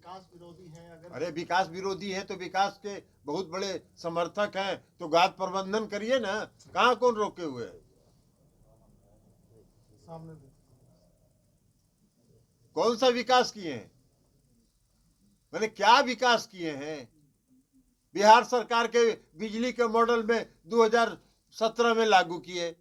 विकास विरोधी है। अगर अरे विकास विरोधी है तो विकास के बहुत बड़े समर्थक हैं, तो घात प्रबंधन करिए ना, कहाँ कौन रोके हुए है? सामने कौन सा विकास किए हैं? मैंने क्या विकास किए हैं? बिहार सरकार के बिजली के मॉडल में 2017 में लागू किए,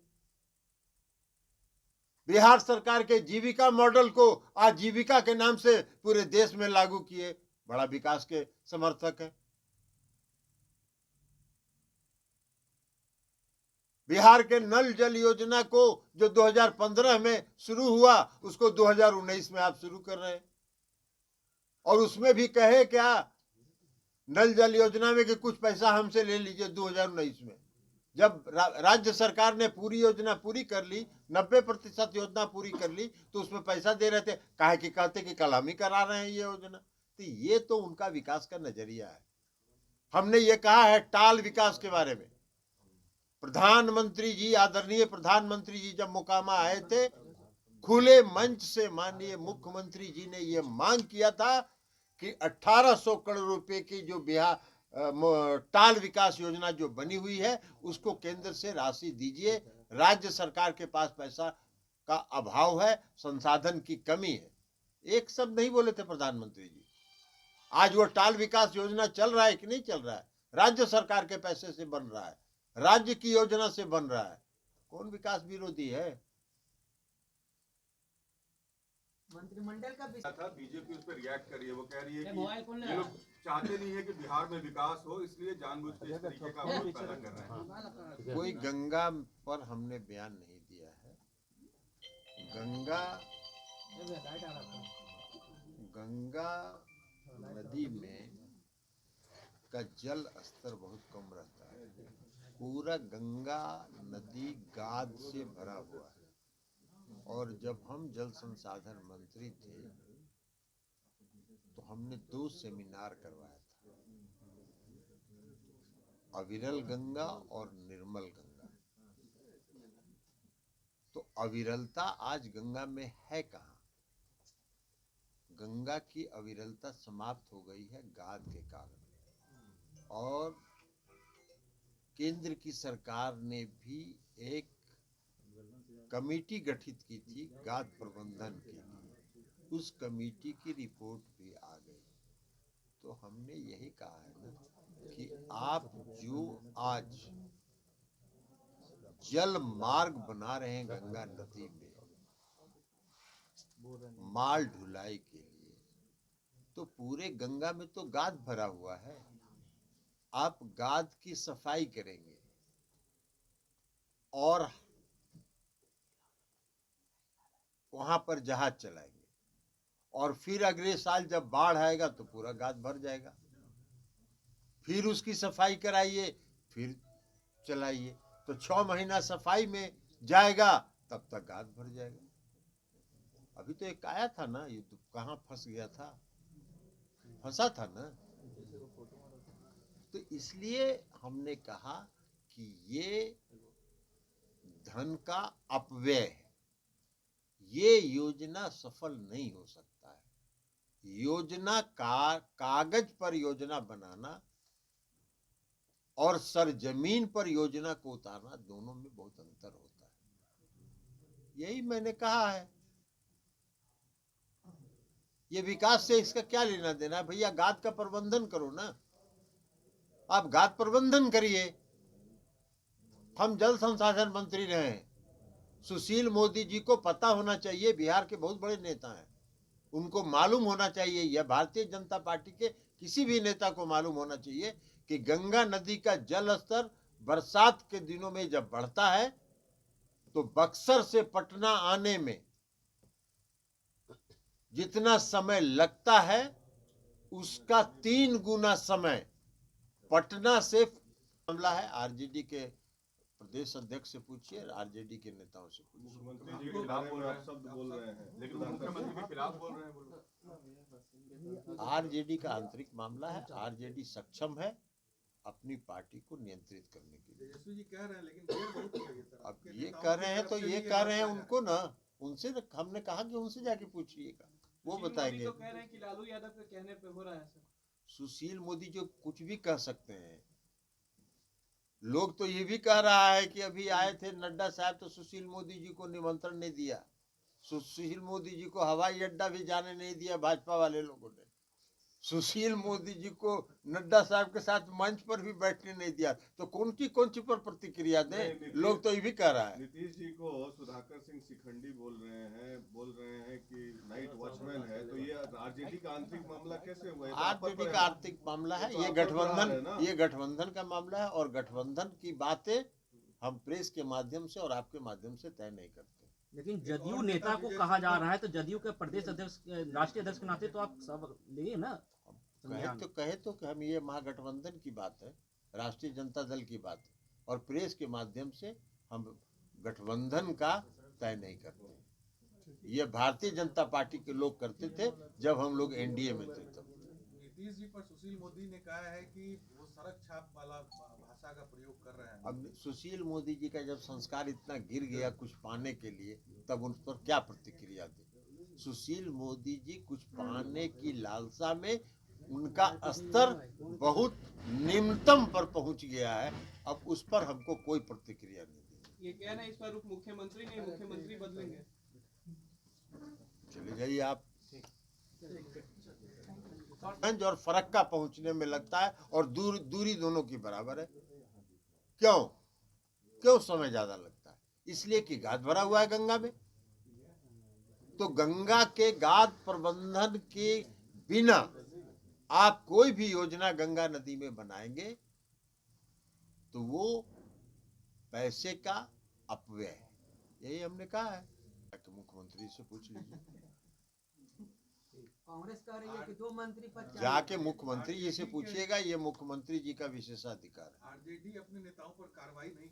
बिहार सरकार के जीविका मॉडल को आजीविका के नाम से पूरे देश में लागू किए, बड़ा विकास के समर्थक है। बिहार के नल जल योजना को जो 2015 में शुरू हुआ, उसको 2019 में आप शुरू कर रहे हैं, और उसमें भी कहे क्या नल जल योजना में कि कुछ पैसा हमसे ले लीजिए 2019 में। जब राज्य सरकार ने पूरी योजना पूरी कर ली, 90% योजना पूरी कर ली, तो उसमें पैसा दे रहे थे, काहे कि कहते कि कल हम ही करा रहे हैं ये योजना। तो ये तो उनका विकास का नजरिया है। हमने ये कहा है टाल विकास के बारे में। प्रधानमंत्री जी, आदरणीय प्रधानमंत्री जी जब मोकामा आए थे, खुले मंच से माननीय मुख्यमंत्री जी ने यह मांग किया था कि 1800 करोड़ रुपए की जो बिहार टाल विकास योजना जो बनी हुई है, उसको केंद्र से राशि दीजिए। राज्य सरकार के पास पैसा का अभाव है, संसाधन की कमी है। एक शब्द नहीं बोले थे प्रधानमंत्री जी। आज वो टाल विकास योजना चल रहा है कि नहीं चल रहा है? राज्य सरकार के पैसे से बन रहा है, राज्य की योजना से बन रहा है। कौन विकास विरोधी है? मंत्रिमंडल का था बीजेपी उस पर रिएक्ट कर रही है। वो कह रही है कि ये लोग चाहते नहीं है कि बिहार में विकास हो, इसलिए जानबूझ के इस तरीके का विरोध पैदा कर रहे हैं। कोई गंगा पर हमने बयान नहीं दिया है। गंगा नदी में का जल स्तर बहुत कम रहता है। पूरा गंगा नदी गाद से भरा हुआ है, और जब हम जल संसाधन मंत्री थे तो हमने 2 सेमिनार करवाया था, अविरल गंगा और निर्मल गंगा। तो अविरलता आज गंगा में है कहाँ? गंगा की अविरलता समाप्त हो गई है गाद के कारण, और केंद्र की सरकार ने भी एक कमेटी गठित की थी गाद प्रबंधन के लिए। उस कमेटी की रिपोर्ट भी आ गई। तो हमने यही कहा है ना कि आप जो आज जल मार्ग बना रहे हैं गंगा नदी में माल ढुलाई के लिए, तो पूरे गंगा में तो गाद भरा हुआ है। आप गाद की सफाई करेंगे और वहां पर जहाज चलाएंगे, और फिर अगले साल जब बाढ़ आएगा तो पूरा गाद भर जाएगा। फिर उसकी सफाई कराइए, फिर चलाइए, तो 6 महीना सफाई में जाएगा, तब तक गाद भर जाएगा। अभी तो एक आया था ना, ये तो कहाँ फंस गया था, फंसा था ना। तो इसलिए हमने कहा कि ये धन का अपव्यय है, ये योजना सफल नहीं हो सकता है। योजना का कागज पर योजना बनाना और सरजमीन पर योजना को उतारना, दोनों में बहुत अंतर होता है। यही मैंने कहा है। ये विकास से इसका क्या लेना देना है? भैया गाद का प्रबंधन करो ना, आप गाद प्रबंधन करिए। हम जल संसाधन मंत्री रहे हैं, सुशील मोदी जी को पता होना चाहिए, बिहार के बहुत बड़े नेता हैं, उनको मालूम होना चाहिए, यह भारतीय जनता पार्टी के किसी भी नेता को मालूम होना चाहिए कि गंगा नदी का जल स्तर बरसात के दिनों में जब बढ़ता है तो बक्सर से पटना आने में जितना समय लगता है उसका 3 गुना समय पटना से। मामला है, आरजेडी के प्रदेश अध्यक्ष से पूछिए, आरजेडी के नेताओं से पूछिए। मुख्यमंत्री जी के खिलाफ बोल रहे हैं, शब्द बोल रहे हैं, लेकिन मुख्यमंत्री के खिलाफ बोल रहे हैं। आरजेडी का आंतरिक मामला है, आरजेडी सक्षम है अपनी पार्टी को नियंत्रित करने के लिए। तेजस्वी जी कह रहे हैं, लेकिन देर बहुत हो गई है। अब ये कह रहे हैं तो ये कह रहे हैं उनको ना, उनसे हमने कहा कि उनसे जाके पूछिएगा। वो सुशील बताएंगे। मोदी तो कह रहे हैं कि लालू यादव के कहने पे हो रहा है सर। सुशील मोदी जो कुछ भी कह सकते हैं, लोग तो ये भी कह रहा है कि अभी आए थे नड्डा साहब तो सुशील मोदी जी को निमंत्रण नहीं दिया, सुशील मोदी जी को हवाई अड्डा भी जाने नहीं दिया भाजपा वाले लोगों ने, सुशील मोदी जी को नड्डा साहब के साथ मंच पर भी बैठने नहीं दिया, तो कौन सी पर प्रतिक्रिया दें? लोग तो ये भी कह रहा है। नीतीश जी को सुधाकर सिंह शिखंडी बोल रहे हैं कि नाइट वॉचमैन है, तो ये आरजेडी का आंतरिक मामला कैसे हुआ? आरजेडी का आर्थिक मामला है, ये गठबंधन का मामला है, और गठबंधन की बातें हम प्रेस के माध्यम से और आपके माध्यम से तय नहीं करते। लेकिन जदयू नेता को कहा जा रहा है, तो जदयू के प्रदेश अध्यक्ष, राष्ट्रीय अध्यक्ष के नाते तो आप सब लिए ना। कहे तो कि हम ये महागठबंधन की बात है, राष्ट्रीय जनता दल की बात है, और प्रेस के माध्यम से हम गठबंधन का तय नहीं करते। ये भारतीय जनता पार्टी के लोग करते थे जब हम लोग एनडीए में थे तब। नीतीश जी पर सुशील मोदी ने कहा है कि वो सड़क छाप वाला भाषा का प्रयोग कर रहे हैं। अब सुशील मोदी जी का जब संस्कार इतना गिर गया कुछ पाने के लिए, तब उन पर क्या प्रतिक्रिया दी? सुशील मोदी जी कुछ पाने की लालसा में उनका स्तर बहुत निम्नतम पर पहुंच गया है, अब उस पर हमको कोई प्रतिक्रिया नहीं दी। ये कहना है इस बार उप मुख्यमंत्री नहीं, मुख्यमंत्री बदलेंगे। चले जाइए आप। और फरक्का पहुंचने में लगता है, और दूरी दोनों की बराबर है। क्यों समय ज्यादा लगता है? इसलिए कि गाद भरा हुआ है गंगा में। तो गंगा के गाद प्रबंधन के बिना आप कोई भी योजना गंगा नदी में बनाएंगे तो वो पैसे का अपव्यय है। यही हमने कहा है कि मुख्यमंत्री से पूछ लीजिए। कांग्रेस कह रही है कि 2 मंत्री पद चाहिए। जाके मुख्यमंत्री जी से पूछिएगा, ये मुख्यमंत्री जी का विशेषाधिकार है। आरजेडी अपने नेताओं पर कार्रवाई नहीं